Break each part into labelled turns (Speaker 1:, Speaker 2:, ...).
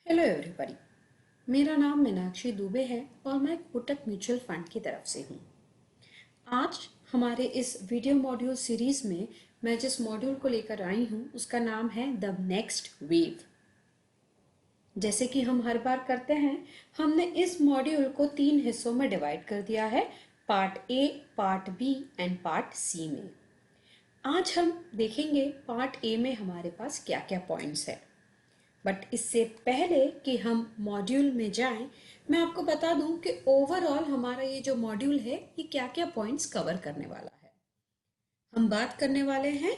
Speaker 1: Hello everybody. मेरा नाम मीनाक्षी दुबे है और मैं कोटक म्यूचुअल फंड की तरफ से हूँ। आज हमारे इस वीडियो मॉड्यूल सीरीज में मैं जिस मॉड्यूल को लेकर आई हूँ उसका नाम है द नेक्स्ट वेव। जैसे कि हम हर बार करते हैं, हमने इस मॉड्यूल को 3 हिस्सों में डिवाइड कर दिया है, part A, part B and part C में। आज हम देखेंगे पार्ट ए में हमारे पास क्या क्या पॉइंट्स है। बट इससे पहले कि हम मॉड्यूल में जाएं, मैं आपको बता दूं कि ओवरऑल हमारा ये जो मॉड्यूल है ये क्या क्या पॉइंट्स कवर करने वाला है। हम बात करने वाले हैं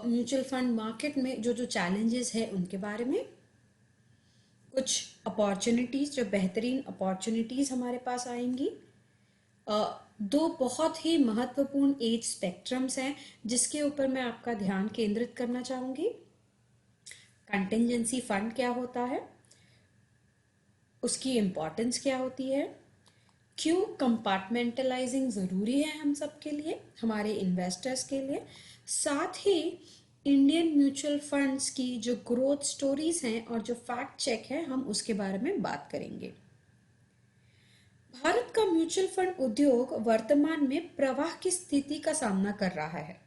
Speaker 1: म्यूचुअल फंड मार्केट में जो जो चैलेंजेस है उनके बारे में, कुछ अपॉर्चुनिटीज़, जो बेहतरीन अपॉर्चुनिटीज़ हमारे पास आएंगी, दो बहुत ही महत्वपूर्ण एज स्पेक्ट्रम्स हैं जिसके ऊपर मैं आपका ध्यान केंद्रित करना चाहूँगी। कंटिंजेंसी फंड क्या होता है, उसकी इम्पोर्टेंस क्या होती है, क्यों कंपार्टमेंटलाइजिंग ज़रूरी है हम सब के लिए, हमारे इन्वेस्टर्स के लिए, साथ ही इंडियन म्यूचुअल फंड्स की जो ग्रोथ स्टोरीज हैं और जो फैक्ट चेक है हम उसके बारे में बात करेंगे। भारत का म्यूचुअल फंड उद्योग वर्तमान में प्रवाह की स्थिति का सामना कर रहा है,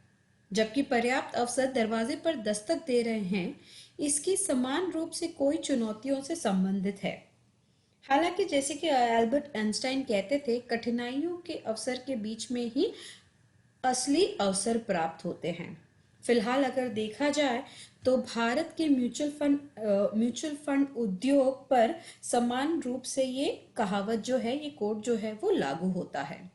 Speaker 1: जबकि पर्याप्त अवसर दरवाजे पर दस्तक दे रहे हैं। इसकी समान रूप से कोई चुनौतियों से संबंधित है। हालांकि जैसे कि एल्बर्ट आइंस्टाइन कहते थे, कठिनाइयों के अवसर के बीच में ही असली अवसर प्राप्त होते हैं। फिलहाल अगर देखा जाए तो भारत के म्यूचुअल फंड उद्योग पर समान रूप से ये कहावत जो है, ये कोट जो है वो लागू होता है।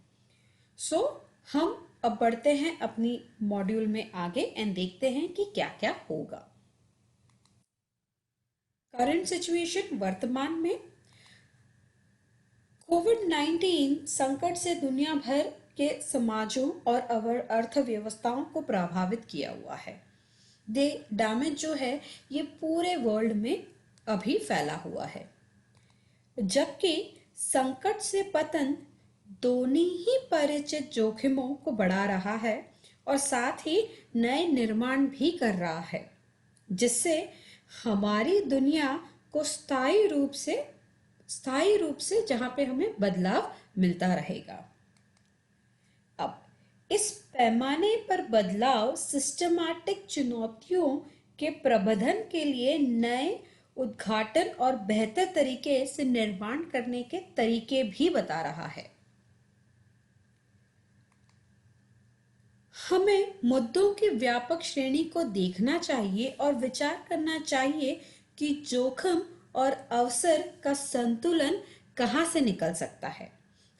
Speaker 1: सो हम अब बढ़ते हैं अपनी मॉड्यूल में आगे एंड देखते हैं कि क्या क्या होगा। करंट सिचुएशन, वर्तमान में कोविड-19 संकट से दुनिया भर के समाजों और अर्थव्यवस्थाओं को प्रभावित किया हुआ है। दे डैमेज जो है ये पूरे वर्ल्ड में अभी फैला हुआ है, जबकि संकट से पतन दोनों ही परिचित जोखिमों को बढ़ा रहा है और साथ ही नए निर्माण भी कर रहा है, जिससे हमारी दुनिया को स्थायी रूप से जहां पे हमें बदलाव मिलता रहेगा। अब इस पैमाने पर बदलाव सिस्टमैटिक चुनौतियों के प्रबंधन के लिए नए उद्घाटन और बेहतर तरीके से निर्माण करने के तरीके भी बता रहा है। हमें मुद्दों की व्यापक श्रेणी को देखना चाहिए और विचार करना चाहिए कि जोखिम और अवसर का संतुलन कहाँ से निकल सकता है।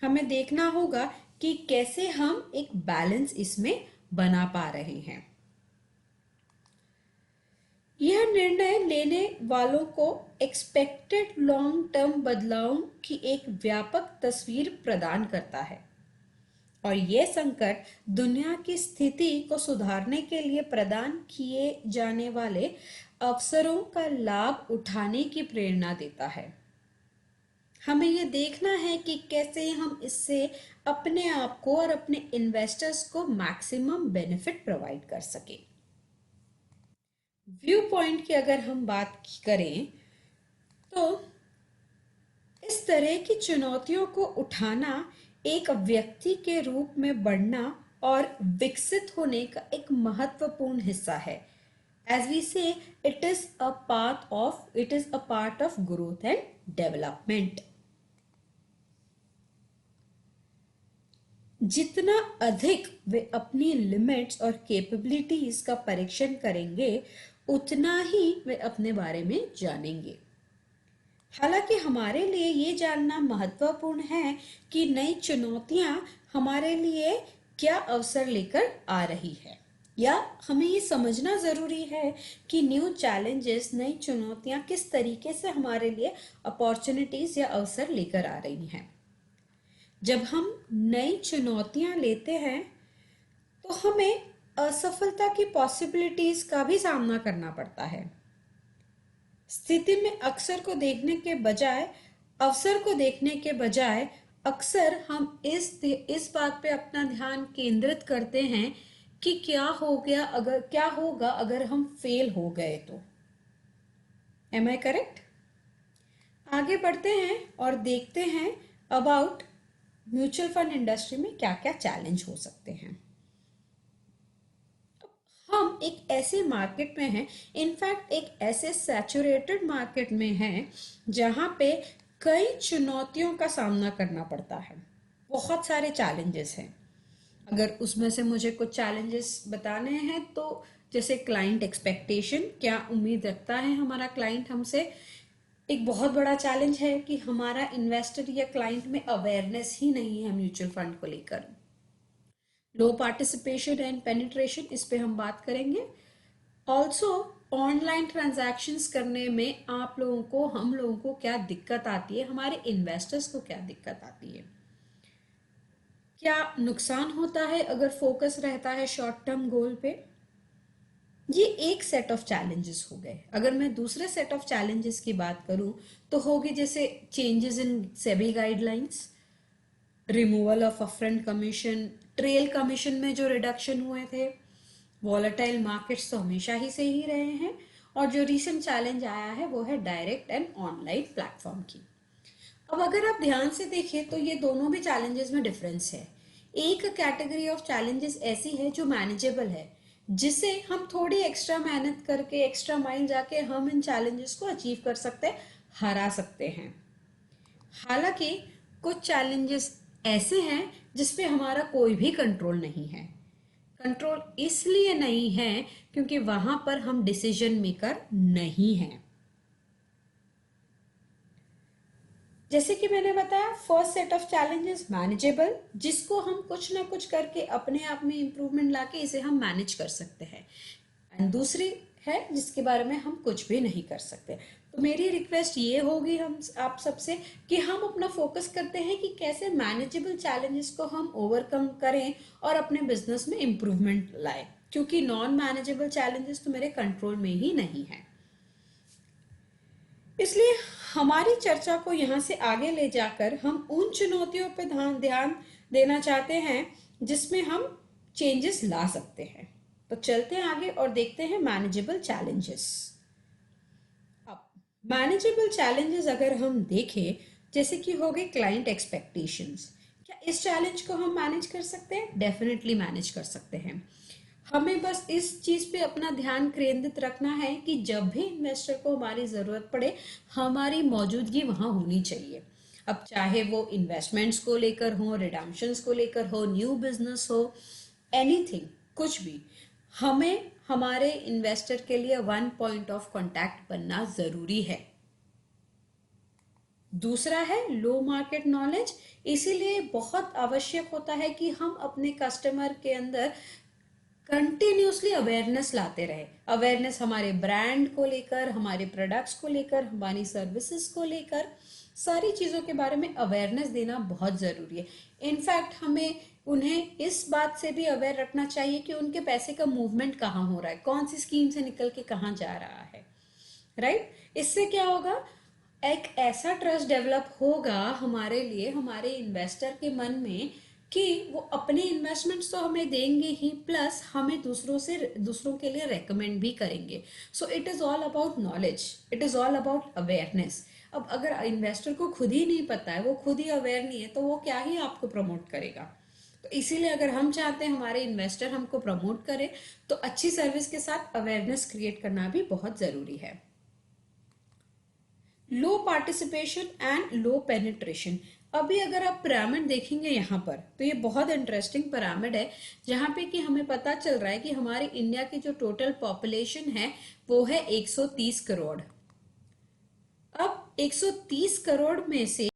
Speaker 1: हमें देखना होगा कि कैसे हम एक बैलेंस इसमें बना पा रहे हैं। यह निर्णय लेने वालों को एक्सपेक्टेड लॉन्ग टर्म बदलावों की एक व्यापक तस्वीर प्रदान करता है और यह संकट दुनिया की स्थिति को सुधारने के लिए प्रदान किए जाने वाले अवसरों का लाभ उठाने की प्रेरणा देता है। हमें यह देखना है कि कैसे हम इससे अपने आप को और अपने इन्वेस्टर्स को मैक्सिमम बेनिफिट प्रोवाइड कर सके। व्यू पॉइंट की अगर हम बात करें तो इस तरह की चुनौतियों को उठाना एक व्यक्ति के रूप में बढ़ना और विकसित होने का एक महत्वपूर्ण हिस्सा है। As we say, it is a part of growth and development. जितना अधिक वे अपनी लिमिट्स और कैपेबिलिटीज का परीक्षण करेंगे, उतना ही वे अपने बारे में जानेंगे। हालांकि हमारे लिए ये जानना महत्वपूर्ण है कि नई चुनौतियां हमारे लिए क्या अवसर लेकर आ रही है, या हमें ये समझना ज़रूरी है कि न्यू चैलेंजेस, नई चुनौतियां किस तरीके से हमारे लिए अपॉर्चुनिटीज़ या अवसर लेकर आ रही हैं। जब हम नई चुनौतियां लेते हैं तो हमें असफलता की पॉसिबिलिटीज़ का भी सामना करना पड़ता है। स्थिति में अवसर को देखने के बजाय अक्सर हम इस बात पे अपना ध्यान केंद्रित करते हैं कि क्या होगा अगर हम फेल हो गए तो। Am I correct? आगे बढ़ते हैं और देखते हैं अबाउट म्यूचुअल फंड इंडस्ट्री में क्या क्या चैलेंज हो सकते हैं। हम एक ऐसे मार्केट में हैं, इनफैक्ट एक ऐसे सैचुरेटेड मार्केट में हैं जहाँ पे कई चुनौतियों का सामना करना पड़ता है। बहुत सारे चैलेंजेस हैं। अगर उसमें से मुझे कुछ चैलेंजेस बताने हैं तो जैसे क्लाइंट एक्सपेक्टेशन, क्या उम्मीद रखता है हमारा क्लाइंट हमसे। एक बहुत बड़ा चैलेंज है कि हमारा इन्वेस्टर या क्लाइंट में अवेयरनेस ही नहीं है म्यूचुअल फंड को लेकर। लो पार्टिसिपेशन एंड पेनिट्रेशन, इस पे हम बात करेंगे। ऑल्सो ऑनलाइन ट्रांजैक्शंस करने में आप लोगों को, हम लोगों को क्या दिक्कत आती है, हमारे इन्वेस्टर्स को क्या दिक्कत आती है, क्या नुकसान होता है अगर फोकस रहता है शॉर्ट टर्म गोल पे। ये एक सेट ऑफ चैलेंजेस हो गए। अगर मैं दूसरे सेट ऑफ चैलेंजेस की बात करूं तो होगी जैसे changes in SEBI guidelines, removal of upfront commission, trail commission में जो रिडक्शन हुए थे, वॉलेटाइल मार्केट्स तो हमेशा ही से ही रहे हैं, और जो रीसेंट चैलेंज आया है वो है डायरेक्ट एंड ऑनलाइन प्लेटफॉर्म की। अब अगर आप ध्यान से देखें तो ये दोनों भी चैलेंजेस में डिफरेंस है। एक कैटेगरी ऑफ चैलेंजेस ऐसी है जो मैनेजेबल है, जिसे हम थोड़ी एक्स्ट्रा मेहनत करके, एक्स्ट्रा माइल जाके हम इन चैलेंजेस को अचीव कर सकते हैं, हरा सकते हैं। हालांकि कुछ चैलेंजेस ऐसे हैं जिसपे हमारा कोई भी कंट्रोल नहीं है। कंट्रोल इसलिए नहीं है क्योंकि वहां पर हम डिसीजन मेकर नहीं हैं। जैसे कि मैंने बताया, first set of challenges manageable, जिसको हम कुछ ना कुछ करके अपने आप में इंप्रूवमेंट लाके इसे हम मैनेज कर सकते हैं। एंड दूसरी है जिसके बारे में हम कुछ भी नहीं कर सकते। तो मेरी रिक्वेस्ट ये होगी हम आप सबसे कि हम अपना फोकस करते हैं कि कैसे मैनेजेबल चैलेंजेस को हम ओवरकम करें और अपने बिजनेस में इंप्रूवमेंट लाएं, क्योंकि नॉन मैनेजेबल चैलेंजेस तो मेरे कंट्रोल में ही नहीं है। इसलिए हमारी चर्चा को यहाँ से आगे ले जाकर हम उन चुनौतियों पर ध्यान देना चाहते हैं जिसमें हम चेंजेस ला सकते हैं। तो चलते हैं आगे और देखते हैं मैनेजेबल चैलेंजेस। अब मैनेजेबल चैलेंजेस अगर हम देखें, जैसे कि हो गए क्लाइंट एक्सपेक्टेशंस, क्या इस चैलेंज को हम मैनेज कर सकते हैं? डेफिनेटली मैनेज कर सकते हैं। हमें बस इस चीज पे अपना ध्यान केंद्रित रखना है कि जब भी इन्वेस्टर को हमारी जरूरत पड़े, हमारी मौजूदगी वहां होनी चाहिए। अब चाहे वो इन्वेस्टमेंट्स को लेकर हो, रिडम्पशंस को लेकर हो, न्यू बिजनेस हो, एनीथिंग, कुछ भी, हमें हमारे इन्वेस्टर के लिए वन पॉइंट ऑफ कांटेक्ट बनना जरूरी है। दूसरा है लो मार्केट नॉलेज। इसीलिए बहुत आवश्यक होता है कि हम अपने कस्टमर के अंदर कंटिन्यूसली अवेयरनेस लाते रहे। अवेयरनेस हमारे ब्रांड को लेकर, हमारे प्रोडक्ट्स को लेकर, हमारी सर्विसेज को लेकर, सारी चीज़ों के बारे में अवेयरनेस देना बहुत ज़रूरी है। इनफैक्ट हमें उन्हें इस बात से भी अवेयर रखना चाहिए कि उनके पैसे का मूवमेंट कहाँ हो रहा है, कौन सी स्कीम से निकल के कहाँ जा रहा है। राइट? इससे क्या होगा, एक ऐसा ट्रस्ट डेवलप होगा हमारे लिए, हमारे इन्वेस्टर के मन में, कि वो अपने इन्वेस्टमेंट्स तो हमें देंगे ही, प्लस हमें दूसरों के लिए रेकमेंड भी करेंगे। So it is all about knowledge, it is all about awareness. अब अगर इन्वेस्टर को खुद ही नहीं पता है, वो खुद ही अवेयर नहीं है, तो वो क्या ही आपको प्रमोट करेगा। तो इसीलिए अगर हम चाहते हैं हमारे इन्वेस्टर हमको प्रमोट करें, तो अच्छी सर्विस के साथ अवेयरनेस क्रिएट करना भी बहुत ज़रूरी है। लो पार्टिसिपेशन एंड लो पेनिट्रेशन। अभी अगर आप पिरामिड देखेंगे यहाँ पर, तो ये बहुत इंटरेस्टिंग पिरामिड है, जहाँ पे कि हमें पता चल रहा है कि हमारे इंडिया की जो टोटल पॉपुलेशन है वो है 130 करोड़। अब 130 करोड़ में से